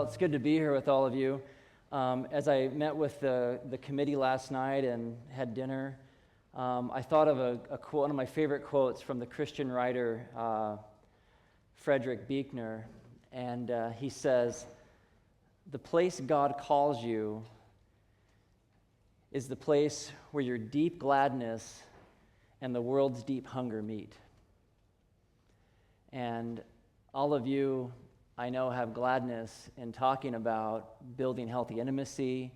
it's good to be here with all of you. As I met with the committee last night and had dinner, I thought of a quote, one of my favorite quotes from the Christian writer Frederick Buechner, and he says, "The place God calls you is the place where your deep gladness and the world's deep hunger meet." And all of you, I know, have gladness in talking about building healthy intimacy,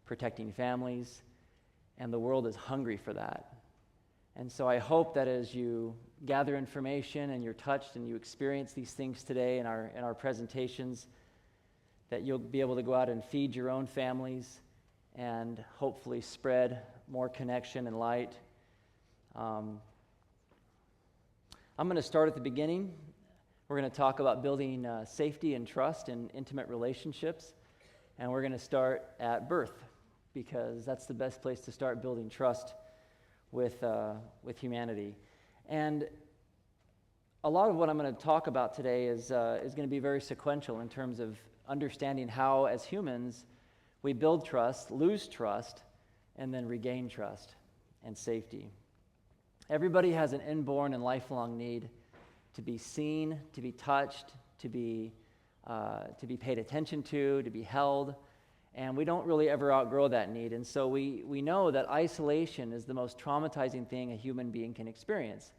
protecting families, and the world is hungry for that. And so I hope that as you gather information and you're touched and you experience these things today in our presentations, that you'll be able to go out and feed your own families and hopefully spread more connection and light. I'm going to start at the beginning. We're going to talk about building safety and trust in intimate relationships, and we're going to start at birth because that's the best place to start building trust with humanity. And a lot of what I'm going to talk about today is going to be very sequential in terms of understanding how, as humans, we build trust, lose trust, and then regain trust and safety. Everybody has an inborn and lifelong need to be seen, to be touched, to be paid attention to be held, and we don't really ever outgrow that need. And so we know that isolation is the most traumatizing thing a human being can experience.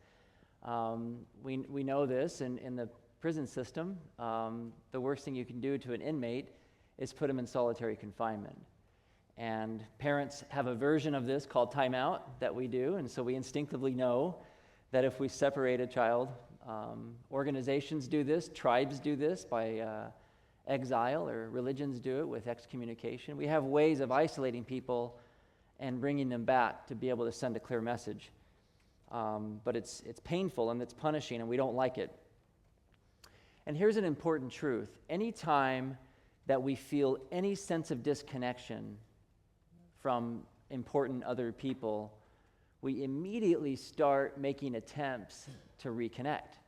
We know this in the prison system. The worst thing you can do to an inmate is put him in solitary confinement. And parents have a version of this called timeout that we do, and so we instinctively know that if we separate a child, organizations do this, tribes do this by exile, or religions do it with excommunication. We have ways of isolating people and bringing them back to be able to send a clear message. But it's painful and it's punishing, and we don't like it. And here's an important truth. Anytime that we feel any sense of disconnection from important other people, we immediately start making attempts to reconnect.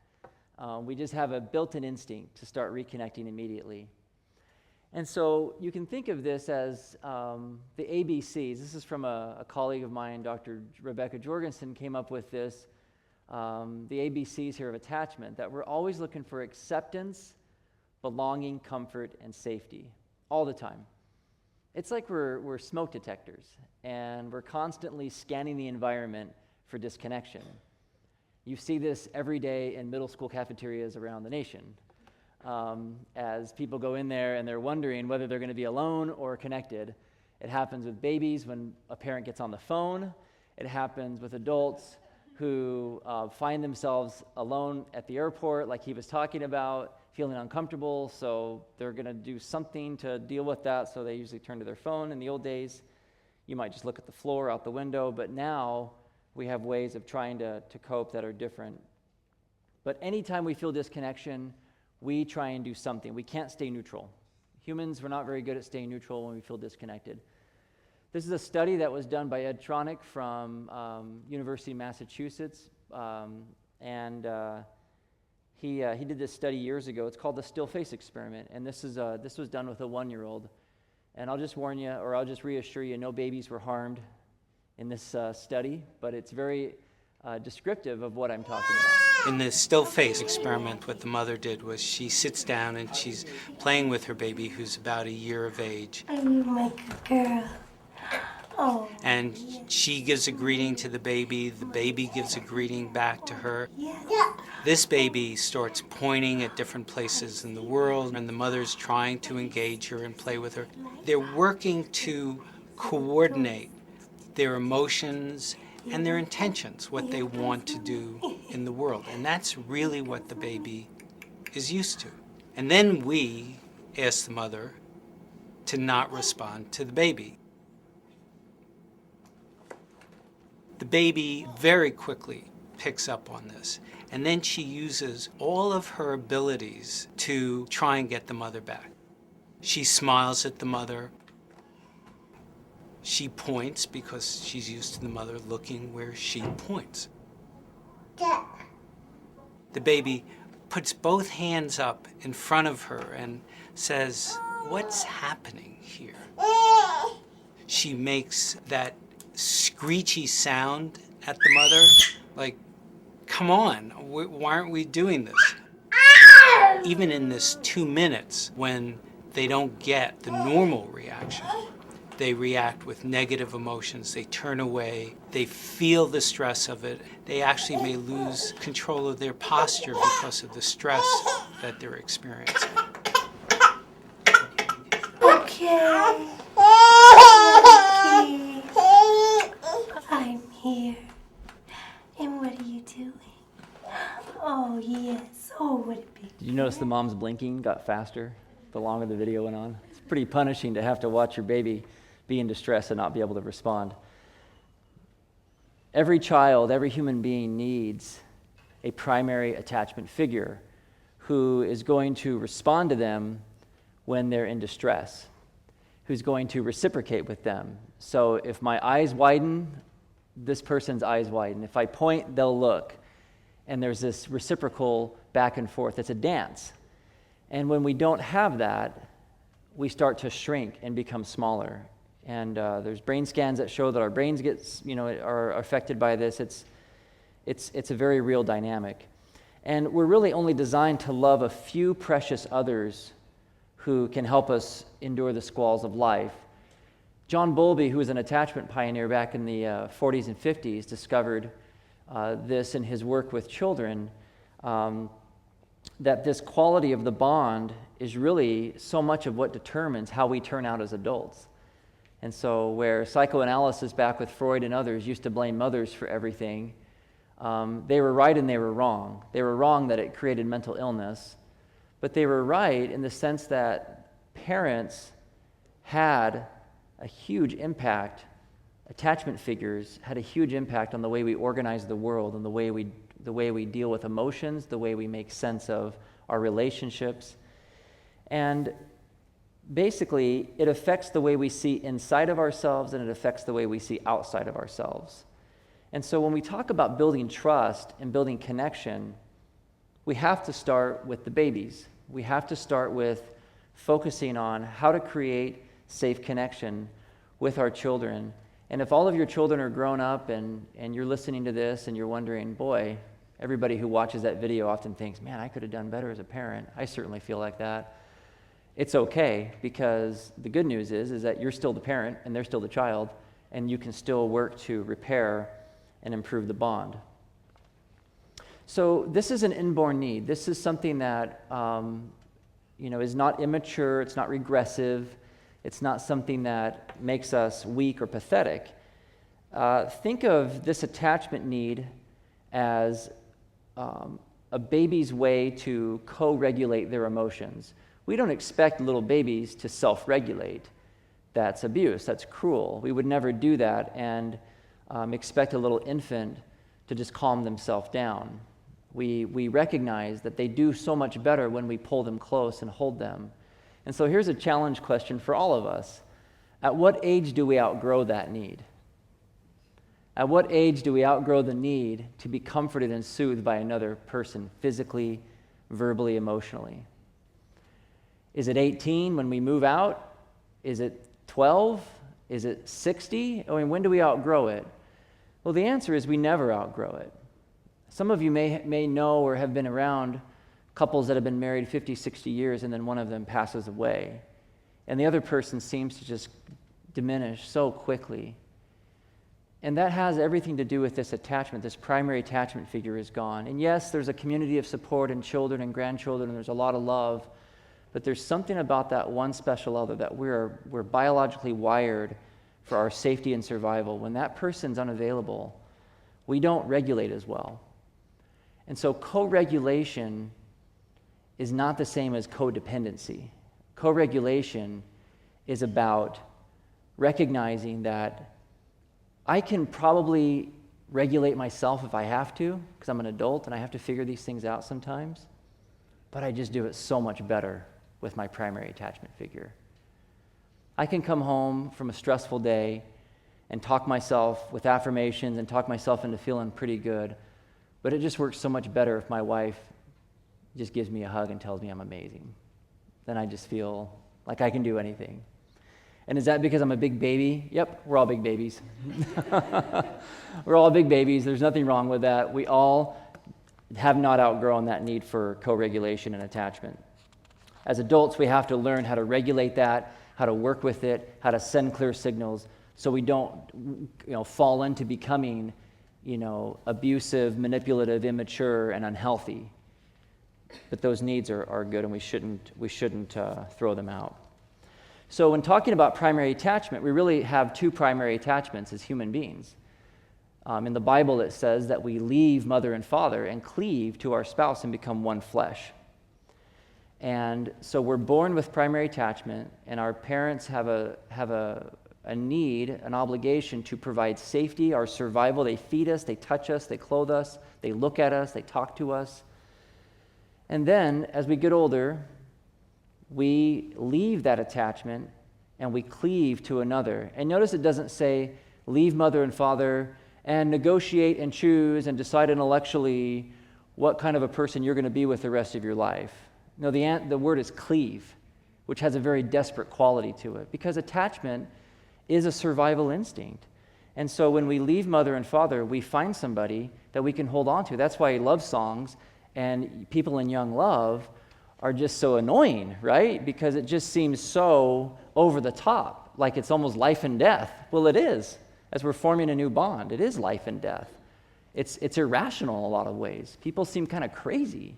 We just have a built-in instinct to start reconnecting immediately. And so you can think of this as the ABCs. This is from a colleague of mine, Dr. Rebecca Jorgensen, came up with this, the ABCs here of attachment, that we're always looking for acceptance, belonging, comfort, and safety all the time. It's like we're smoke detectors, and we're constantly scanning the environment for disconnection. You see this every day in middle school cafeterias around the nation. As people go in there and they're wondering whether they're going to be alone or connected. It happens with babies when a parent gets on the phone. It happens with adults who find themselves alone at the airport, like he was talking about, feeling uncomfortable, so they're going to do something to deal with that, so they usually turn to their phone. In the old days, you might just look at the floor out the window, but now we have ways of trying to cope that are different. But anytime we feel disconnection, we try and do something. We can't stay neutral. Humans, we're not very good at staying neutral when we feel disconnected. This is a study that was done by Ed Tronick from University of Massachusetts, and he did this study years ago. It's called the still face experiment, and this was done with a 1-year-old. And I'll just warn you, or I'll just reassure you, no babies were harmed in this study, but it's very descriptive of what I'm talking about. In the still face experiment, what the mother did was she sits down and she's playing with her baby, who's about a year of age. I'm like a girl. Oh. And she gives a greeting to the baby gives a greeting back to her. Yeah. This baby starts pointing at different places in the world, and the mother's trying to engage her and play with her. They're working to coordinate their emotions and their intentions, what they want to do in the world. And that's really what the baby is used to. And then we ask the mother to not respond to the baby. The baby very quickly picks up on this, and then she uses all of her abilities to try and get the mother back. She smiles at the mother. She points because she's used to the mother looking where she points. The baby puts both hands up in front of her and says, what's happening here? She makes that screechy sound at the mother, like, come on, why aren't we doing this? Even in this 2 minutes, when they don't get the normal reaction, they react with negative emotions, they turn away, they feel the stress of it. They actually may lose control of their posture because of the stress that they're experiencing. Okay. I'm here. And what are you doing? Oh, yes. Oh, what a big... Did you notice the mom's blinking got faster the longer the video went on? It's pretty punishing to have to watch your baby be in distress and not be able to respond. Every child, every human being needs a primary attachment figure who is going to respond to them when they're in distress, who's going to reciprocate with them. So if my eyes widen, this person's eyes widen. If I point, they'll look. And there's this reciprocal back and forth. It's a dance. And when we don't have that, we start to shrink and become smaller. And there's brain scans that show that our brains are affected by this. It's a very real dynamic. And we're really only designed to love a few precious others who can help us endure the squalls of life. John Bowlby, who was an attachment pioneer back in the 40s and 50s, discovered this in his work with children, that this quality of the bond is really so much of what determines how we turn out as adults. And so where psychoanalysis back with Freud and others used to blame mothers for everything, they were right and they were wrong. They were wrong that it created mental illness, but they were right in the sense that parents had a huge impact. Attachment figures had a huge impact on the way we organize the world and the way we deal with emotions, the way we make sense of our relationships. And basically, it affects the way we see inside of ourselves and it affects the way we see outside of ourselves. And so when we talk about building trust and building connection, we have to start with the babies. We have to start with focusing on how to create safe connection with our children. And if all of your children are grown up and you're listening to this and you're wondering, boy, everybody who watches that video often thinks, man, I could have done better as a parent. I certainly feel like that. It's okay, because the good news is that you're still the parent and they're still the child, and you can still work to repair and improve the bond. So this is an inborn need. This is something that is not immature, it's not regressive, it's not something that makes us weak or pathetic. Think of this attachment need as a baby's way to co-regulate their emotions. We don't expect little babies to self-regulate. That's abuse, that's cruel. We would never do that and expect a little infant to just calm themselves down. We recognize that they do so much better when we pull them close and hold them. And so here's a challenge question for all of us. At what age do we outgrow that need? At what age do we outgrow the need to be comforted and soothed by another person, physically, verbally, emotionally? Is it 18 when we move out? Is it 12? Is it 60? I mean, when do we outgrow it? Well, the answer is we never outgrow it. Some of you may know or have been around couples that have been married 50, 60 years, and then one of them passes away. And the other person seems to just diminish so quickly. And that has everything to do with this attachment. This primary attachment figure is gone. And yes, there's a community of support and children and grandchildren, and there's a lot of love. But there's something about that one special other that we're biologically wired for our safety and survival. When that person's unavailable, we don't regulate as well. And so co-regulation is not the same as codependency. Co-regulation is about recognizing that I can probably regulate myself if I have to, because I'm an adult and I have to figure these things out sometimes, but I just do it so much better with my primary attachment figure. I can come home from a stressful day and talk myself with affirmations and talk myself into feeling pretty good, but it just works so much better if my wife just gives me a hug and tells me I'm amazing. Then I just feel like I can do anything. And is that because I'm a big baby? Yep, we're all big babies. We're all big babies. There's nothing wrong with that. We all have not outgrown that need for co-regulation and attachment. As adults, we have to learn how to regulate that, how to work with it, how to send clear signals so we don't, fall into becoming, abusive, manipulative, immature, and unhealthy. But those needs are good, and we shouldn't throw them out. So when talking about primary attachment, we really have two primary attachments as human beings. In the Bible, it says that we leave mother and father and cleave to our spouse and become one flesh. And so we're born with primary attachment, and our parents have a need, an obligation to provide safety, our survival. They feed us, they touch us, they clothe us, they look at us, they talk to us. And then, as we get older, we leave that attachment and we cleave to another. And notice it doesn't say, leave mother and father and negotiate and choose and decide intellectually what kind of a person you're going to be with the rest of your life. No, the word is cleave, which has a very desperate quality to it, because attachment is a survival instinct. And so when we leave mother and father, we find somebody that we can hold on to. That's why love songs and people in young love are just so annoying, right? Because it just seems so over the top, like it's almost life and death. Well, it is. As we're forming a new bond, it is life and death. It's irrational in a lot of ways. People seem kind of crazy.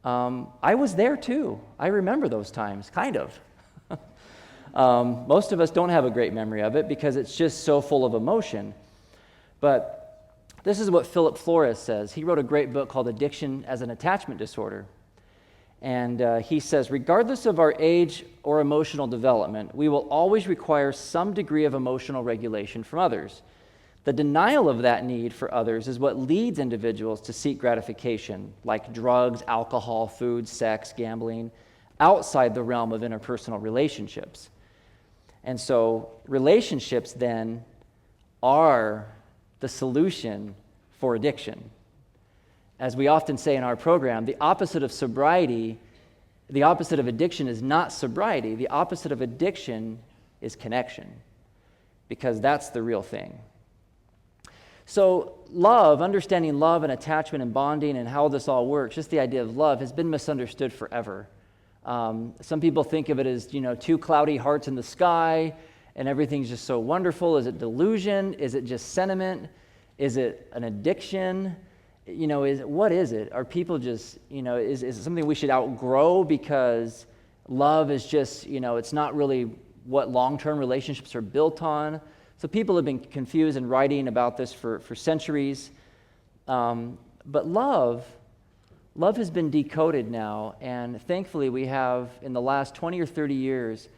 I was there too. I remember those times, kind of. Most of us don't have a great memory of it because it's just so full of emotion. But this is what Philip Flores says. He wrote a great book called Addiction as an Attachment Disorder. And he says, regardless of our age or emotional development, we will always require some degree of emotional regulation from others. The denial of that need for others is what leads individuals to seek gratification, like drugs, alcohol, food, sex, gambling, outside the realm of interpersonal relationships. And so relationships then are the solution for addiction. As we often say in our program, the opposite of sobriety, the opposite of addiction is not sobriety. The opposite of addiction is connection, because that's the real thing. So love, understanding love and attachment and bonding and how this all works, just the idea of love has been misunderstood forever. Some people think of it as, two cloudy hearts in the sky and everything's just so wonderful. Is it delusion? Is it just sentiment? Is it an addiction? What is it? Are people just, is it something we should outgrow because love is just, it's not really what long-term relationships are built on? So people have been confused and writing about this for centuries. But love has been decoded now, and thankfully we have, in the last 20 or 30 years,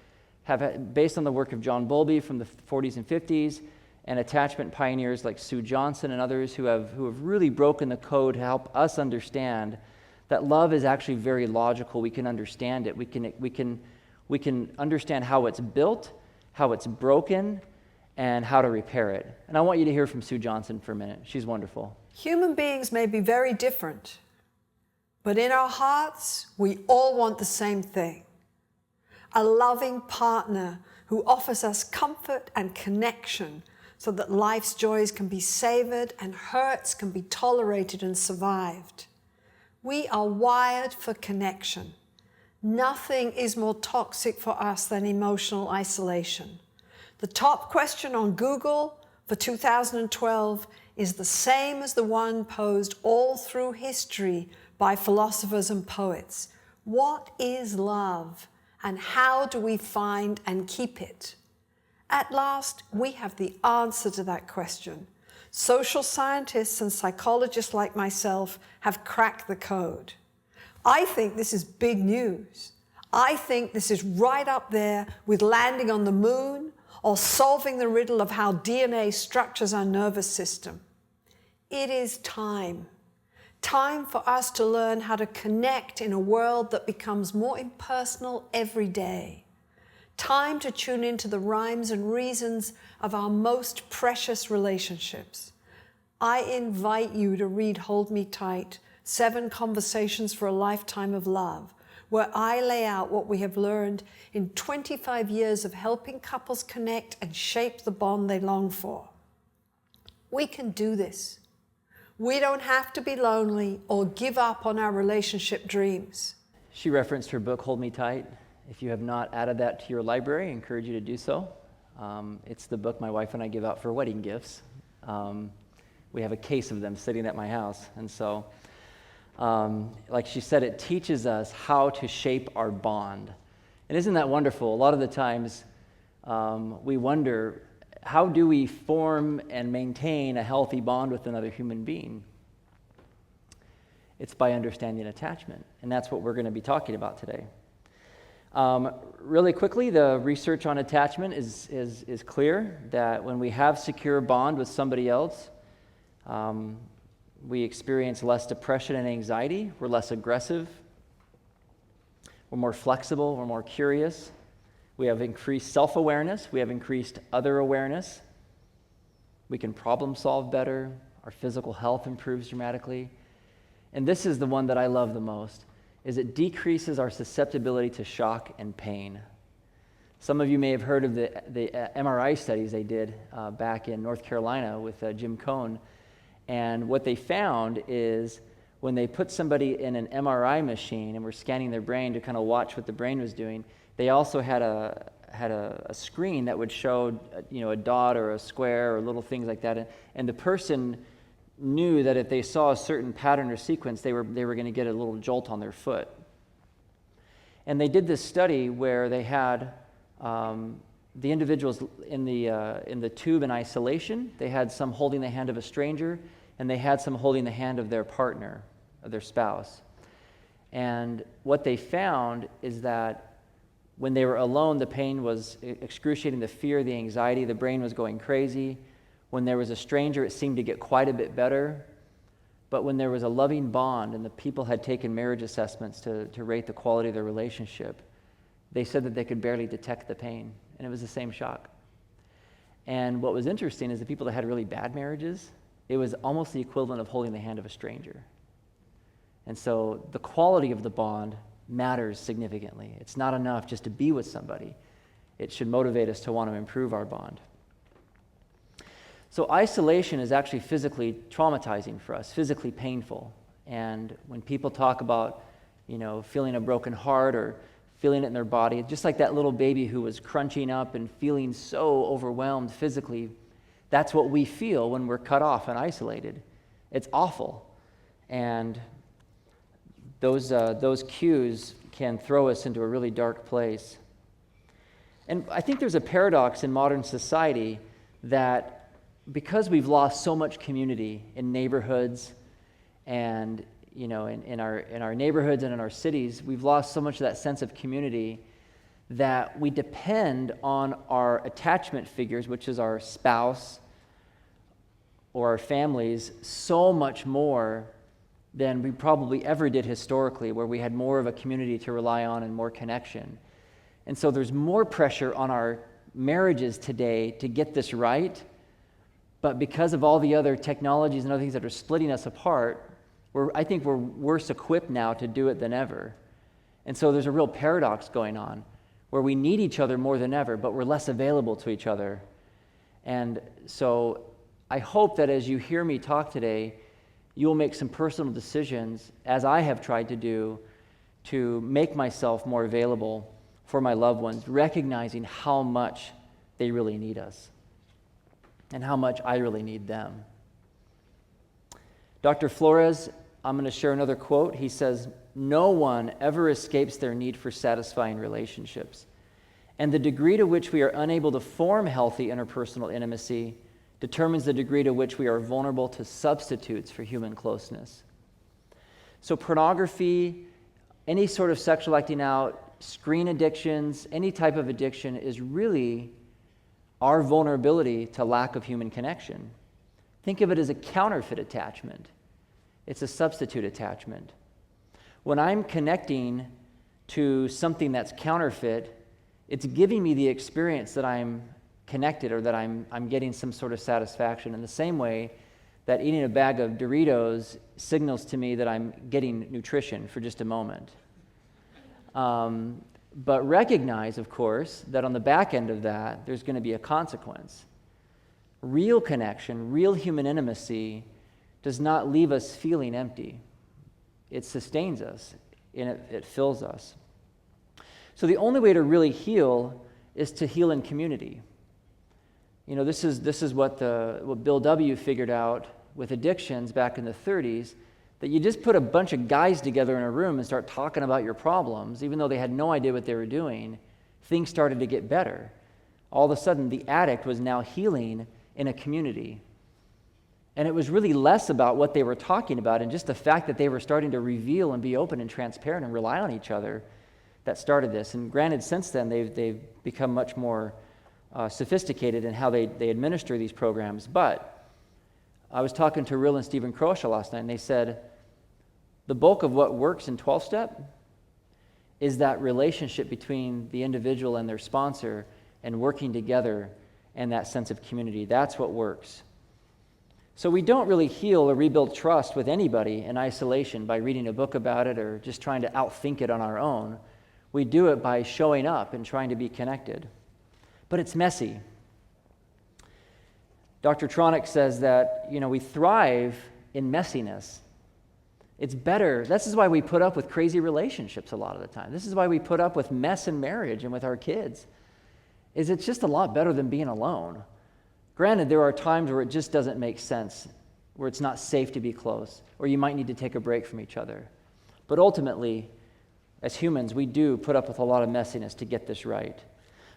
based on the work of John Bowlby from the 40s and 50s, and attachment pioneers like Sue Johnson and others who have really broken the code to help us understand that love is actually very logical. We can understand it. We can understand how it's built, how it's broken, and how to repair it. And I want you to hear from Sue Johnson for a minute. She's wonderful. Human beings may be very different, but in our hearts, we all want the same thing. A loving partner who offers us comfort and connection so that life's joys can be savored and hurts can be tolerated and survived. We are wired for connection. Nothing is more toxic for us than emotional isolation. The top question on Google for 2012 is the same as the one posed all through history by philosophers and poets. What is love, and how do we find and keep it? At last, we have the answer to that question. Social scientists and psychologists like myself have cracked the code. I think this is big news. I think this is right up there with landing on the moon or solving the riddle of how DNA structures our nervous system. It is time for us to learn how to connect in a world that becomes more impersonal every day. Time to tune into the rhymes and reasons of our most precious relationships. I invite you to read Hold Me Tight, 7 Conversations for a Lifetime of Love, where I lay out what we have learned in 25 years of helping couples connect and shape the bond they long for. We can do this. We don't have to be lonely or give up on our relationship dreams. She referenced her book, Hold Me Tight. If you have not added that to your library, I encourage you to do so. It's the book my wife and I give out for wedding gifts. We have a case of them sitting at my house. And so, like she said, it teaches us how to shape our bond. And isn't that wonderful? A lot of the times we wonder, how do we form and maintain a healthy bond with another human being? It's by understanding attachment, and that's what we're going to be talking about today. Really quickly, the research on attachment is clear that when we have secure bond with somebody else, we experience less depression and anxiety, we're less aggressive, we're more flexible, we're more curious. We have increased self-awareness. We have increased other awareness. We can problem solve better. Our physical health improves dramatically. And this is the one that I love the most, is it decreases our susceptibility to shock and pain. Some of you may have heard of the MRI studies they did back in North Carolina with Jim Cohn. And what they found is when they put somebody in an MRI machine and were scanning their brain to kind of watch what the brain was doing, they also had a screen that would show, a dot or a square or little things like that, and the person knew that if they saw a certain pattern or sequence, they were going to get a little jolt on their foot. And they did this study where they had the individuals in the tube in isolation. They had some holding the hand of a stranger, and they had some holding the hand of their partner, of their spouse. And what they found is that when they were alone, the pain was excruciating, the fear, the anxiety, the brain was going crazy. When there was a stranger, it seemed to get quite a bit better. But when there was a loving bond and the people had taken marriage assessments to rate the quality of their relationship, they said that they could barely detect the pain, and it was the same shock. And what was interesting is the people that had really bad marriages, it was almost the equivalent of holding the hand of a stranger. And so the quality of the bond matters significantly. It's not enough just to be with somebody. It should motivate us to want to improve our bond. So isolation is actually physically traumatizing for us, physically painful. And when people talk about, feeling a broken heart or feeling it in their body, just like that little baby who was crunching up and feeling so overwhelmed physically, that's what we feel when we're cut off and isolated. It's awful. And those cues can throw us into a really dark place. And I think there's a paradox in modern society that because we've lost so much community in neighborhoods and in our neighborhoods and in our cities, we've lost so much of that sense of community that we depend on our attachment figures, which is our spouse or our families, so much more than we probably ever did historically, where we had more of a community to rely on and more connection. And so there's more pressure on our marriages today to get this right, but because of all the other technologies and other things that are splitting us apart, I think we're worse equipped now to do it than ever. And so there's a real paradox going on, where we need each other more than ever, but we're less available to each other. And so I hope that as you hear me talk today, you'll make some personal decisions, as I have tried to do, to make myself more available for my loved ones, recognizing how much they really need us and how much I really need them. Dr. Flores, I'm going to share another quote. He says, "No one ever escapes their need for satisfying relationships, and the degree to which we are unable to form healthy interpersonal intimacy determines the degree to which we are vulnerable to substitutes for human closeness." So pornography, any sort of sexual acting out, screen addictions, any type of addiction is really our vulnerability to lack of human connection. Think of it as a counterfeit attachment. It's a substitute attachment. When I'm connecting to something that's counterfeit, it's giving me the experience that I'm connected or that I'm getting some sort of satisfaction, in the same way that eating a bag of Doritos signals to me that I'm getting nutrition for just a moment. But recognize, of course, that on the back end of that, there's going to be a consequence. Real connection, real human intimacy does not leave us feeling empty. It sustains us, and it fills us. So the only way to really heal is to heal in community. You know, this is what Bill W. figured out with addictions back in the 30s, that you just put a bunch of guys together in a room and start talking about your problems, even though they had no idea what they were doing, things started to get better. All of a sudden, the addict was now healing in a community. And it was really less about what they were talking about and just the fact that they were starting to reveal and be open and transparent and rely on each other that started this. And granted, since then, they've become much more sophisticated in how they administer these programs. But I was talking to Rill and Stephen Kroesha last night, and they said, the bulk of what works in 12-step is that relationship between the individual and their sponsor and working together and that sense of community. That's what works. So we don't really heal or rebuild trust with anybody in isolation by reading a book about it or just trying to outthink it on our own. We do it by showing up and trying to be connected. But it's messy. Dr. Tronick says that, we thrive in messiness. It's better. This is why we put up with crazy relationships a lot of the time. This is why we put up with mess in marriage and with our kids. It's just a lot better than being alone. Granted, there are times where it just doesn't make sense, where it's not safe to be close, or you might need to take a break from each other. But ultimately, as humans, we do put up with a lot of messiness to get this right.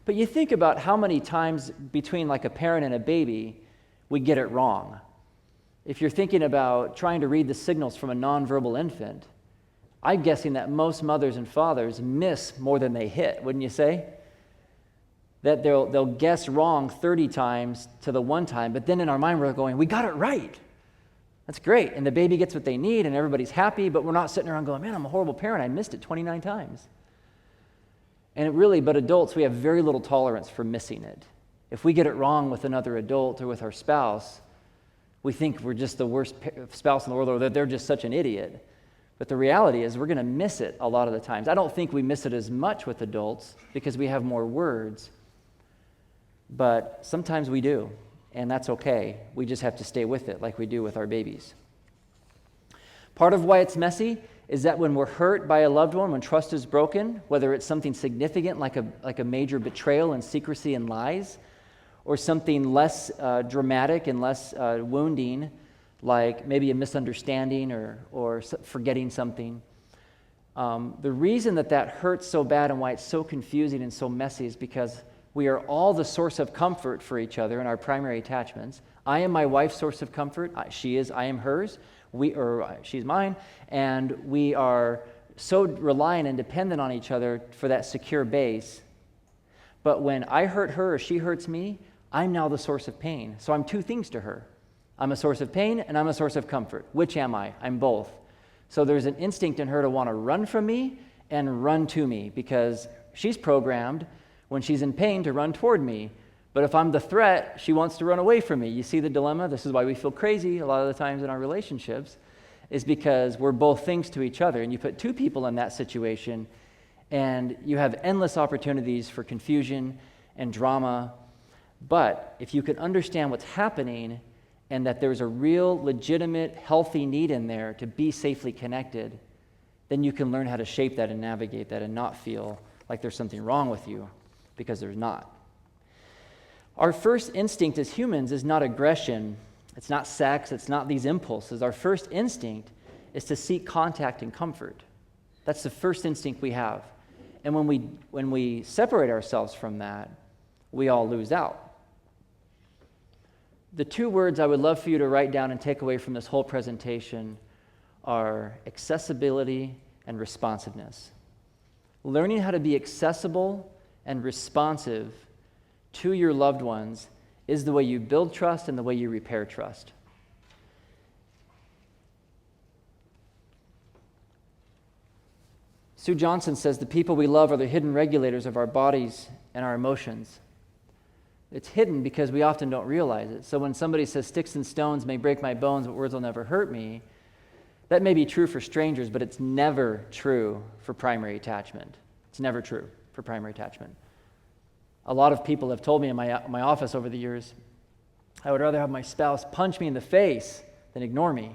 But you think about how many times between like a parent and a baby, we get it wrong. If you're thinking about trying to read the signals from a nonverbal infant, I'm guessing that most mothers and fathers miss more than they hit, wouldn't you say? That they'll guess wrong 30 times to the one time, but then in our mind we're going, we got it right. That's great. And the baby gets what they need and everybody's happy, but we're not sitting around going, man, I'm a horrible parent. I missed it 29 times. But adults, we have very little tolerance for missing it. If we get it wrong with another adult or with our spouse, we think we're just the worst spouse in the world or that they're just such an idiot. But the reality is we're going to miss it a lot of the times. I don't think we miss it as much with adults because we have more words. But sometimes we do, and that's okay. We just have to stay with it like we do with our babies. Part of why it's messy is that when we're hurt by a loved one, when trust is broken, whether it's something significant like a major betrayal and secrecy and lies, or something less dramatic and less wounding, like maybe a misunderstanding or forgetting something. The reason that hurts so bad and why it's so confusing and so messy is because we are all the source of comfort for each other in our primary attachments. I am my wife's source of comfort. I am hers. She's mine. And we are so reliant and dependent on each other for that secure base. But when I hurt her or she hurts me, I'm now the source of pain. So I'm two things to her. I'm a source of pain and I'm a source of comfort. Which am I? I'm both. So there's an instinct in her to want to run from me and run to me because she's programmed when she's in pain to run toward me. But if I'm the threat, she wants to run away from me. You see the dilemma? This is why we feel crazy a lot of the times in our relationships, is because we're both things to each other. And you put two people in that situation, and you have endless opportunities for confusion and drama. But if you can understand what's happening and that there's a real, legitimate, healthy need in there to be safely connected, then you can learn how to shape that and navigate that and not feel like there's something wrong with you, because there's not. Our first instinct as humans is not aggression, it's not sex, it's not these impulses. Our first instinct is to seek contact and comfort. That's the first instinct we have. And when we separate ourselves from that, we all lose out. The two words I would love for you to write down and take away from this whole presentation are accessibility and responsiveness. Learning how to be accessible and responsive to your loved ones is the way you build trust and the way you repair trust. Sue Johnson says the people we love are the hidden regulators of our bodies and our emotions. It's hidden because we often don't realize it. So when somebody says sticks and stones may break my bones, but words will never hurt me, that may be true for strangers, but it's never true for primary attachment. It's never true for primary attachment. A lot of people have told me in my office over the years, I would rather have my spouse punch me in the face than ignore me.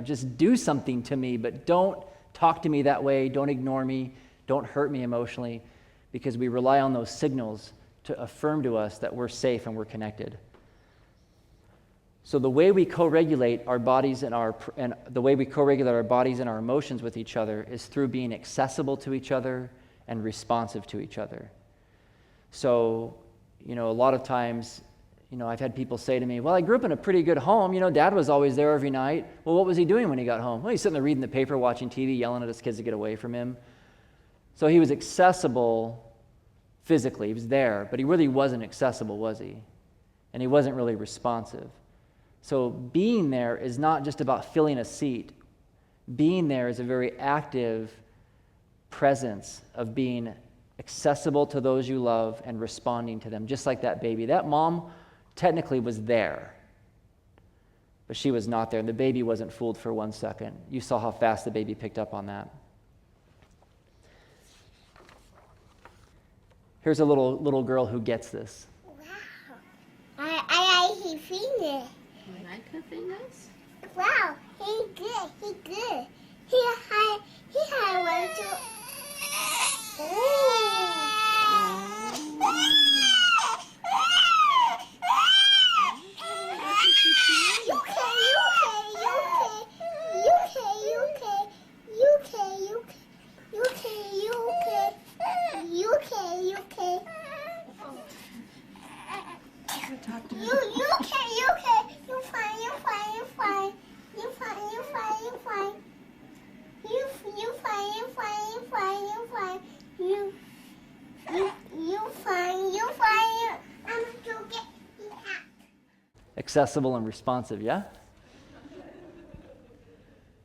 Just do something to me, but don't talk to me that way, don't ignore me, don't hurt me emotionally, because we rely on those signals to affirm to us that we're safe and we're connected. So the way we co-regulate our bodies and the way we co-regulate our bodies and our emotions with each other is through being accessible to each other and responsive to each other. So, a lot of times, I've had people say to me, well, I grew up in a pretty good home. Dad was always there every night. Well, what was he doing when he got home? Well, he's sitting there reading the paper, watching TV, yelling at his kids to get away from him. So he was accessible physically. He was there, but he really wasn't accessible, was he? And he wasn't really responsive. So being there is not just about filling a seat. Being there is a very active presence of being accessible to those you love and responding to them, just like that baby. That mom technically was there, but she was not there, and the baby wasn't fooled for 1 second. You saw how fast the baby picked up on that. Here's a little girl who gets this. Wow. I like his fingers. You like her fingers? Wow. He's good. He's good. He had one too. Accessible and responsive, yeah?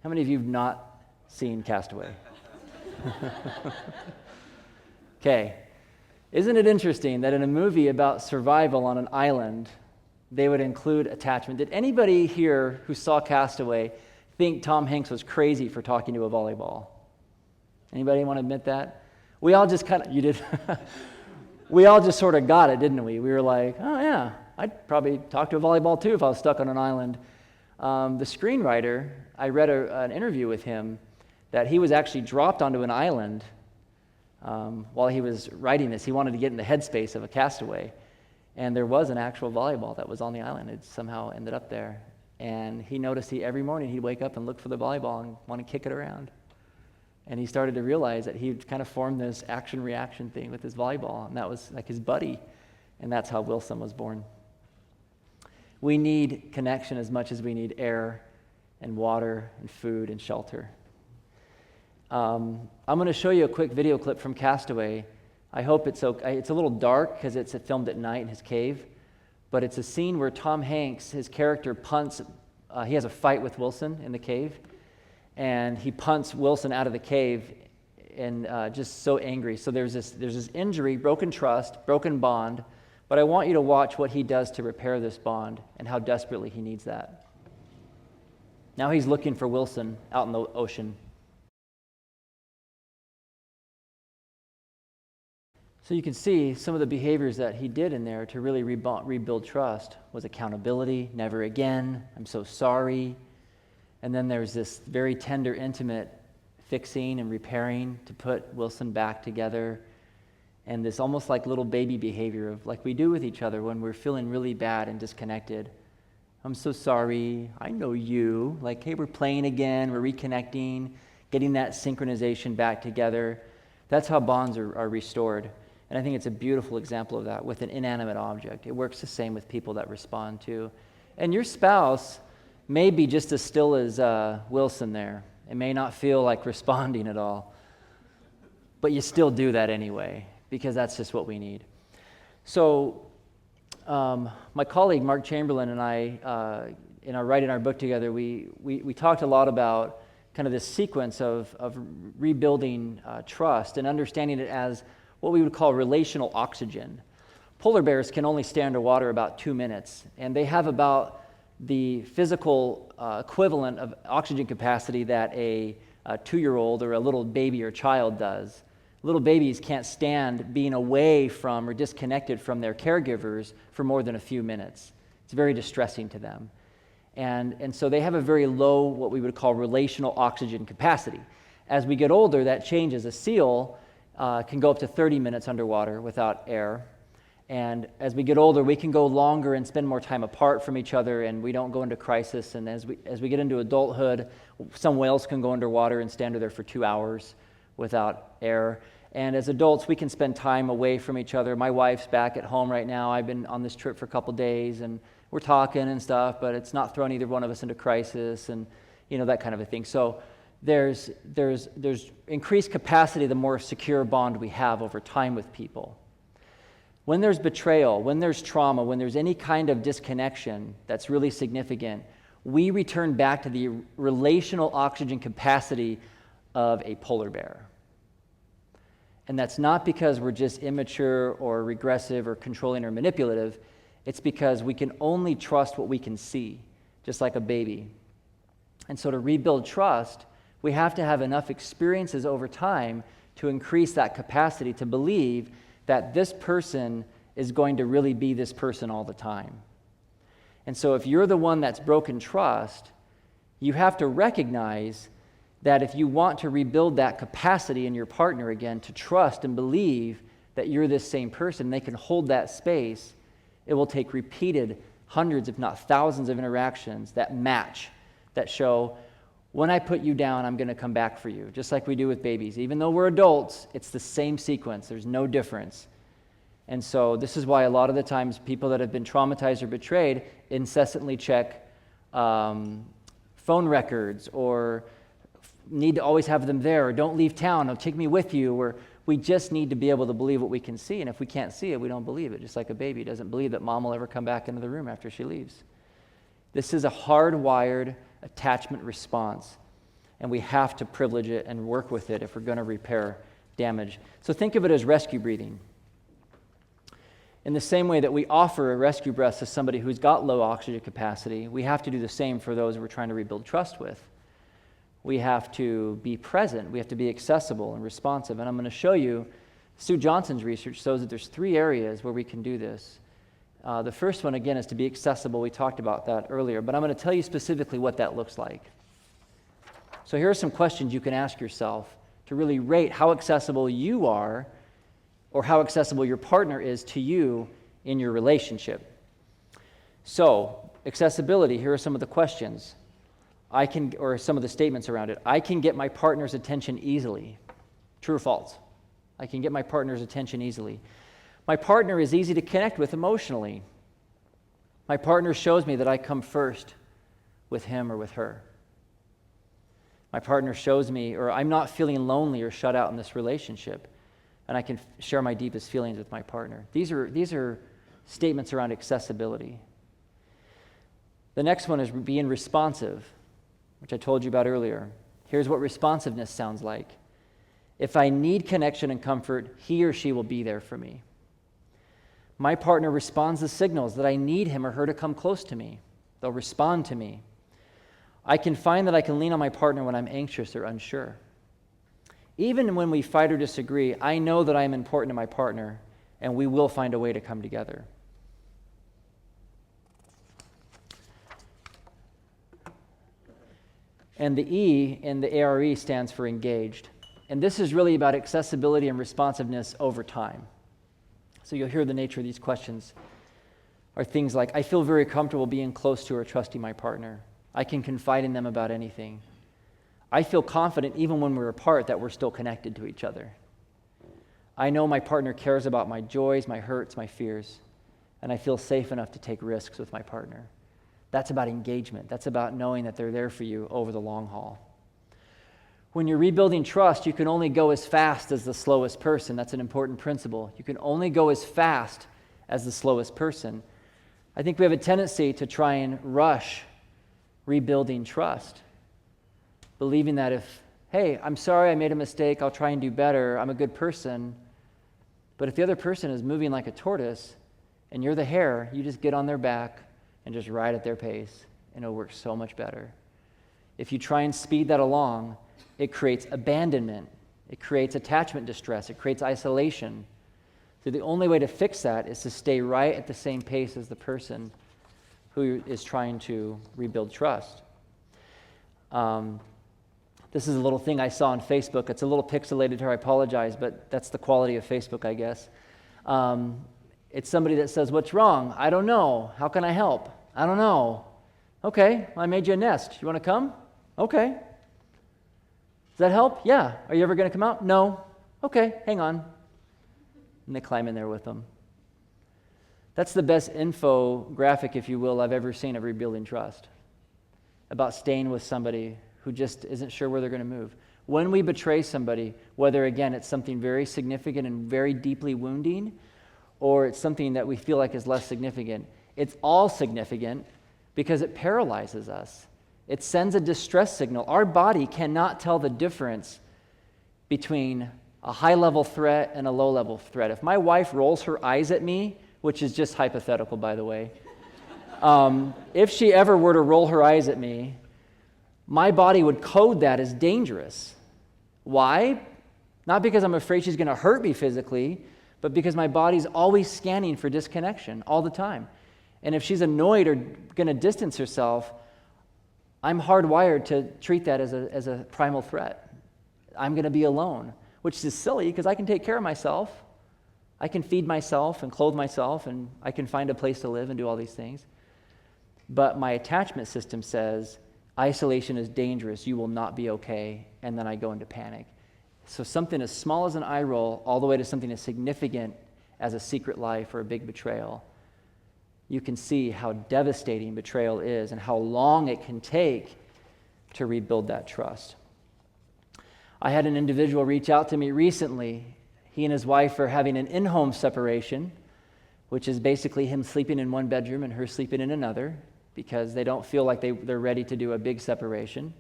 How many of you have not seen Castaway? Okay. Isn't it interesting that in a movie about survival on an island, they would include attachment? Did anybody here who saw Castaway think Tom Hanks was crazy for talking to a volleyball? Anybody want to admit that? We all just you did. We all just sort of got it, didn't we? We were like, oh yeah, I'd probably talk to a volleyball too if I was stuck on an island. The screenwriter, I read an interview with him that he was actually dropped onto an island while he was writing this. He wanted to get in the headspace of a castaway. And there was an actual volleyball that was on the island. It somehow ended up there. And he noticed every morning he'd wake up and look for the volleyball and want to kick it around. And he started to realize that he'd kind of formed this action-reaction thing with his volleyball, and that was like his buddy. And that's how Wilson was born. We need connection as much as we need air and water and food and shelter. I'm going to show you a quick video clip from Castaway. I hope it's okay. It's a little dark because it's filmed at night in his cave, but it's a scene where Tom Hanks, his character, punts. He has a fight with Wilson in the cave, and he punts Wilson out of the cave, and just so angry. So there's this injury, broken trust, broken bond, but I want you to watch what he does to repair this bond and how desperately he needs that. Now he's looking for Wilson out in the ocean. So you can see some of the behaviors that he did in there to really rebuild trust was accountability, never again, I'm so sorry. And then there's this very tender, intimate fixing and repairing to put Wilson back together. And this almost like little baby behavior of like we do with each other when we're feeling really bad and disconnected. I'm so sorry, I know you. Like, hey, we're playing again, we're reconnecting, getting that synchronization back together. That's how bonds are restored. And I think it's a beautiful example of that with an inanimate object. It works the same with people that respond to. And your spouse may be just as still as Wilson there. It may not feel like responding at all. But you still do that anyway, because that's just what we need. So my colleague Mark Chamberlain and I, in our writing our book together, we talked a lot about kind of this sequence of rebuilding trust and understanding it as what we would call relational oxygen. Polar bears can only stay underwater about 2 minutes, and they have about the physical equivalent of oxygen capacity that a 2-year-old or a little baby or child does. Little babies can't stand being away from or disconnected from their caregivers for more than a few minutes. It's very distressing to them. And so they have a very low, what we would call relational oxygen capacity. As we get older, that changes. A seal can go up to 30 minutes underwater without air. And as we get older, we can go longer and spend more time apart from each other, and we don't go into crisis. And as we get into adulthood, some whales can go underwater and stand there for 2 hours without air. And as adults, we can spend time away from each other. My wife's back at home right now. I've been on this trip for a couple days, and we're talking and stuff, but it's not throwing either one of us into crisis and, that kind of a thing. So there's increased capacity the more secure bond we have over time with people. When there's betrayal, when there's trauma, when there's any kind of disconnection that's really significant, we return back to the relational oxygen capacity of a polar bear. And that's not because we're just immature or regressive or controlling or manipulative. It's because we can only trust what we can see, just like a baby. And so to rebuild trust, we have to have enough experiences over time to increase that capacity to believe that this person is going to really be this person all the time. And so if you're the one that's broken trust, you have to recognize that if you want to rebuild that capacity in your partner again to trust and believe that you're this same person, they can hold that space, it will take repeated hundreds, if not thousands of interactions that match, that show, when I put you down, I'm going to come back for you, just like we do with babies. Even though we're adults, it's the same sequence. There's no difference. And so this is why a lot of the times people that have been traumatized or betrayed incessantly check phone records or need to always have them there, or don't leave town, or take me with you, or we just need to be able to believe what we can see. And if we can't see it, we don't believe it, just like a baby doesn't believe that mom will ever come back into the room after she leaves. This is a hardwired attachment response, and we have to privilege it and work with it if we're going to repair damage. So think of it as rescue breathing. In the same way that we offer a rescue breath to somebody who's got low oxygen capacity, we have to do the same for those we're trying to rebuild trust with. We have to be present. We have to be accessible and responsive. And I'm going to show you, Sue Johnson's research shows that there's 3 areas where we can do this. The first one, again, is to be accessible. We talked about that earlier, but I'm going to tell you specifically what that looks like. So here are some questions you can ask yourself to really rate how accessible you are or how accessible your partner is to you in your relationship. So, accessibility, here are some of the questions. Or some of the statements around it. I can get my partner's attention easily. True or false? I can get my partner's attention easily. My partner is easy to connect with emotionally. My partner shows me that I come first with him or with her. My partner shows me, or I'm not feeling lonely or shut out in this relationship, and I can share my deepest feelings with my partner. These are statements around accessibility. The next one is being responsive, which I told you about earlier. Here's what responsiveness sounds like. If I need connection and comfort, he or she will be there for me. My partner responds to signals that I need him or her to come close to me. They'll respond to me. I can find that I can lean on my partner when I'm anxious or unsure. Even when we fight or disagree, I know that I am important to my partner, and we will find a way to come together. And the E in the ARE stands for engaged. And this is really about accessibility and responsiveness over time. So you'll hear the nature of these questions are things like, I feel very comfortable being close to or trusting my partner. I can confide in them about anything. I feel confident even when we're apart that we're still connected to each other. I know my partner cares about my joys, my hurts, my fears, and I feel safe enough to take risks with my partner. That's about engagement. That's about knowing that they're there for you over the long haul. When you're rebuilding trust, you can only go as fast as the slowest person. That's an important principle. You can only go as fast as the slowest person. I think we have a tendency to try and rush rebuilding trust, believing that if, hey, I'm sorry I made a mistake, I'll try and do better, I'm a good person. But if the other person is moving like a tortoise and you're the hare, you just get on their back and just ride at their pace, and it'll work so much better. If you try and speed that along, it creates abandonment. It creates attachment distress. It creates isolation. So the only way to fix that is to stay right at the same pace as the person who is trying to rebuild trust. This is a little thing I saw on Facebook. It's a little pixelated here, I apologize, but that's the quality of Facebook, I guess. It's somebody that says, "What's wrong?" "I don't know." "How can I help?" "I don't know." "Okay, well, I made you a nest. You want to come?" "Okay." "Does that help?" "Yeah." "Are you ever going to come out?" "No." "Okay, hang on." And they climb in there with them. That's the best infographic, if you will, I've ever seen of rebuilding trust, about staying with somebody who just isn't sure where they're going to move. When we betray somebody, whether, again, it's something very significant and very deeply wounding, or it's something that we feel like is less significant, it's all significant because it paralyzes us. It sends a distress signal. Our body cannot tell the difference between a high-level threat and a low-level threat. If my wife rolls her eyes at me, which is just hypothetical, by the way, if she ever were to roll her eyes at me, my body would code that as dangerous. Why? Not because I'm afraid she's going to hurt me physically, but because my body's always scanning for disconnection all the time. And if she's annoyed or going to distance herself, I'm hardwired to treat that as a primal threat. I'm going to be alone, which is silly because I can take care of myself. I can feed myself and clothe myself, and I can find a place to live and do all these things. But my attachment system says, isolation is dangerous, you will not be okay, and then I go into panic. So something as small as an eye roll, all the way to something as significant as a secret life or a big betrayal, you can see how devastating betrayal is and how long it can take to rebuild that trust. I had an individual reach out to me recently. He and his wife are having an in-home separation, which is basically him sleeping in one bedroom and her sleeping in another, because they don't feel like they're ready to do a big separation.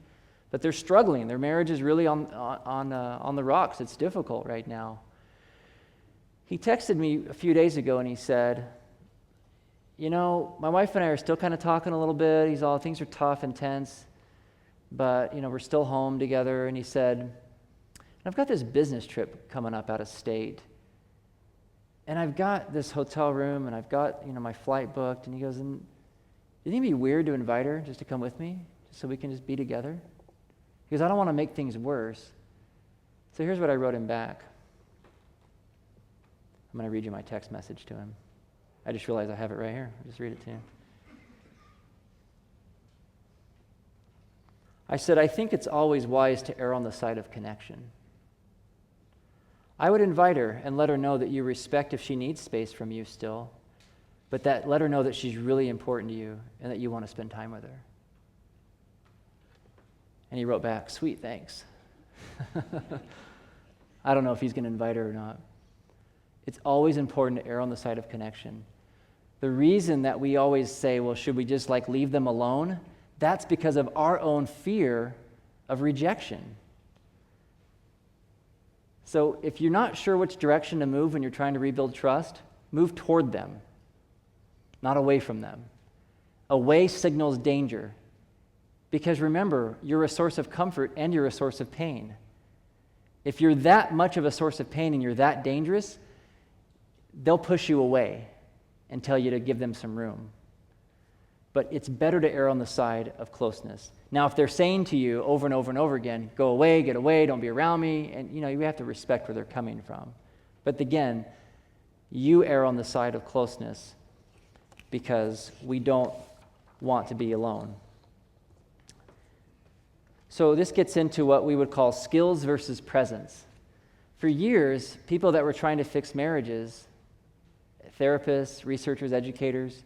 But they're struggling. Their marriage is really on the rocks. It's difficult right now. He texted me a few days ago and he said, "You know, my wife and I are still kind of talking a little bit. Things are tough and tense, but, we're still home together." And he said, "I've got this business trip coming up out of state, and I've got this hotel room, and I've got, my flight booked." And he goes, "And do you think it'd be weird to invite her just to come with me, just so we can just be together?" He goes, "I don't want to make things worse." So here's what I wrote him back. I'm going to read you my text message to him. I just realized I have it right here. I'll just read it to you. I said, "I think it's always wise to err on the side of connection. I would invite her and let her know that you respect if she needs space from you still, but that let her know that she's really important to you and that you want to spend time with her." And he wrote back, "Sweet, thanks." I don't know if he's going to invite her or not. It's always important to err on the side of connection. The reason that we always say, well, should we just leave them alone? That's because of our own fear of rejection. So if you're not sure which direction to move when you're trying to rebuild trust, move toward them, not away from them. Away signals danger. Because remember, you're a source of comfort and you're a source of pain. If you're that much of a source of pain and you're that dangerous, they'll push you away and tell you to give them some room. But it's better to err on the side of closeness. Now, if they're saying to you over and over and over again, "Go away, get away, don't be around me," and you have to respect where they're coming from. But again, you err on the side of closeness because we don't want to be alone. So this gets into what we would call skills versus presence. For years, people that were trying to fix marriages, therapists, researchers, educators,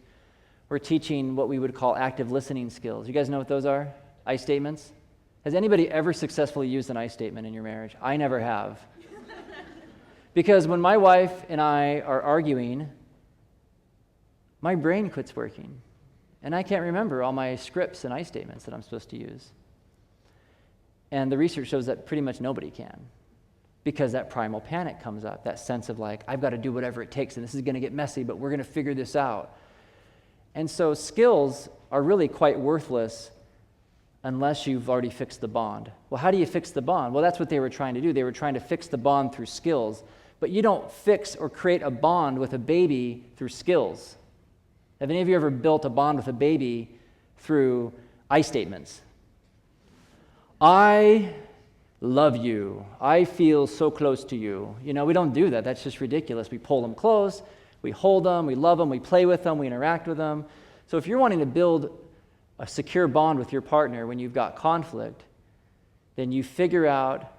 were teaching what we would call active listening skills. You guys know what those are? I statements? Has anybody ever successfully used an I statement in your marriage? I never have. Because when my wife and I are arguing, my brain quits working. And I can't remember all my scripts and I statements that I'm supposed to use. And the research shows that pretty much nobody can. Because that primal panic comes up, that sense of I've got to do whatever it takes, and this is going to get messy, but we're going to figure this out. And so skills are really quite worthless unless you've already fixed the bond. Well, how do you fix the bond? Well, that's what they were trying to do. They were trying to fix the bond through skills. But you don't fix or create a bond with a baby through skills. Have any of you ever built a bond with a baby through I statements? I love you. I feel so close to you. You know, we don't do that. That's just ridiculous. We pull them close, we hold them, we love them, we play with them, we interact with them. So if you're wanting to build a secure bond with your partner when you've got conflict, then you figure out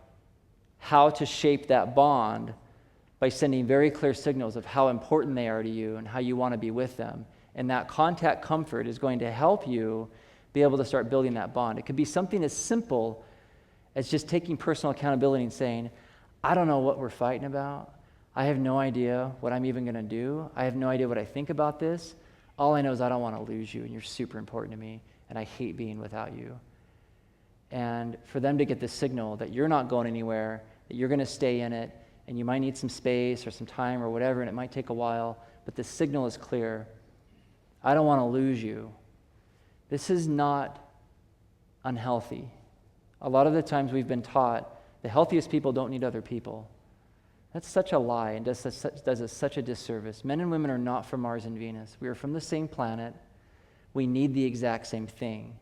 how to shape that bond by sending very clear signals of how important they are to you and how you want to be with them. And that contact comfort is going to help you be able to start building that bond. It could be something as simple as just taking personal accountability and saying, I don't know what we're fighting about. I have no idea what I'm even going to do. I have no idea what I think about this. All I know is I don't want to lose you, and you're super important to me, and I hate being without you. And for them to get the signal that you're not going anywhere, that you're going to stay in it, and you might need some space or some time or whatever, and it might take a while, but the signal is clear. I don't want to lose you. This is not unhealthy. A lot of the times we've been taught the healthiest people don't need other people. That's such a lie and does us such a disservice. Men and women are not from Mars and Venus. We are from the same planet. We need the exact same thing.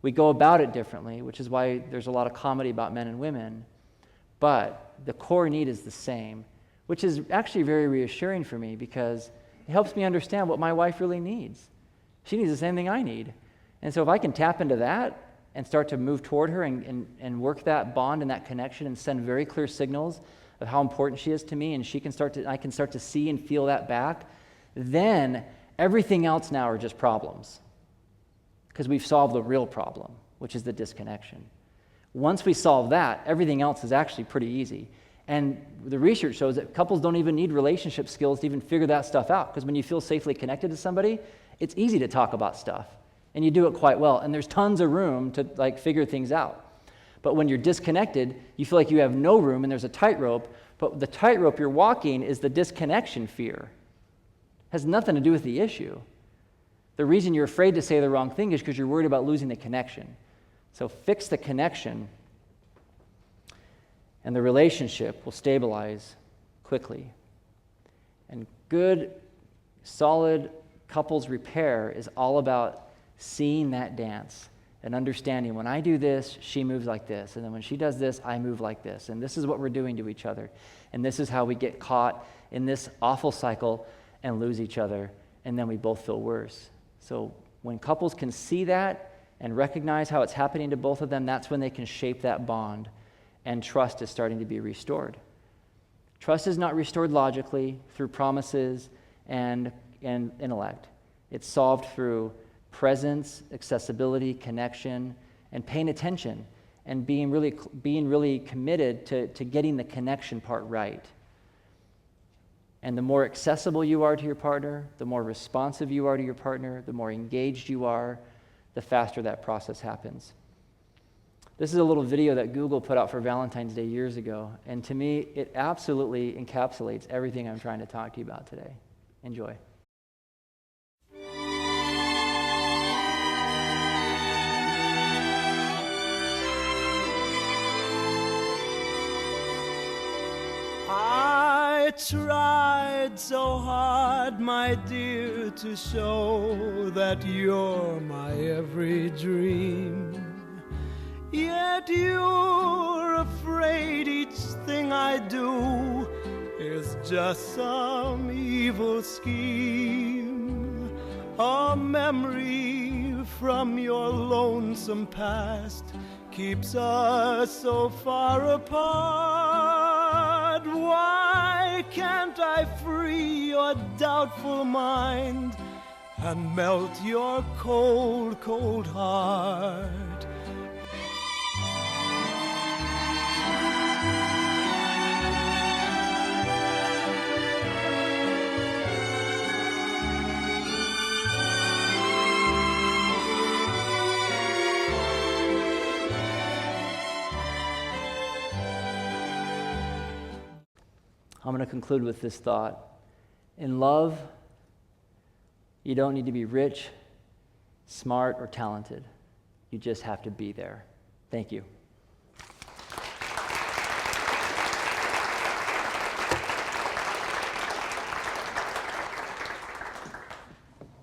We go about it differently, which is why there's a lot of comedy about men and women, but the core need is the same, which is actually very reassuring for me because it helps me understand what my wife really needs. She needs the same thing I need. And so if I can tap into that and start to move toward her and work that bond and that connection and send very clear signals of how important she is to me, and I can start to see and feel that back, then everything else now are just problems. Because we've solved the real problem, which is the disconnection. Once we solve that, everything else is actually pretty easy. And the research shows that couples don't even need relationship skills to even figure that stuff out. Because when you feel safely connected to somebody, it's easy to talk about stuff. And you do it quite well. And there's tons of room to figure things out. But when you're disconnected, you feel like you have no room and there's a tightrope. But the tightrope you're walking is the disconnection fear. It has nothing to do with the issue. The reason you're afraid to say the wrong thing is because you're worried about losing the connection. So fix the connection, and the relationship will stabilize quickly. And good, solid couples repair is all about seeing that dance and understanding when I do this, she moves like this. And then when she does this, I move like this. And this is what we're doing to each other. And this is how we get caught in this awful cycle and lose each other. And then we both feel worse. So when couples can see that and recognize how it's happening to both of them, that's when they can shape that bond. And trust is starting to be restored. Trust is not restored logically through promises and intellect. It's solved through presence, accessibility, connection, and paying attention, and being really committed to getting the connection part right. And the more accessible you are to your partner, the more responsive you are to your partner, the more engaged you are, the faster that process happens. This is a little video that Google put out for Valentine's Day years ago, and to me, it absolutely encapsulates everything I'm trying to talk to you about today. Enjoy. I tried so hard, my dear, to show that you're my every dream. Yet you're afraid each thing I do is just some evil scheme. A memory from your lonesome past keeps us so far apart. Why can't I free your doubtful mind and melt your cold, cold heart? I'm going to conclude with this thought. In love, you don't need to be rich, smart, or talented. You just have to be there. Thank you.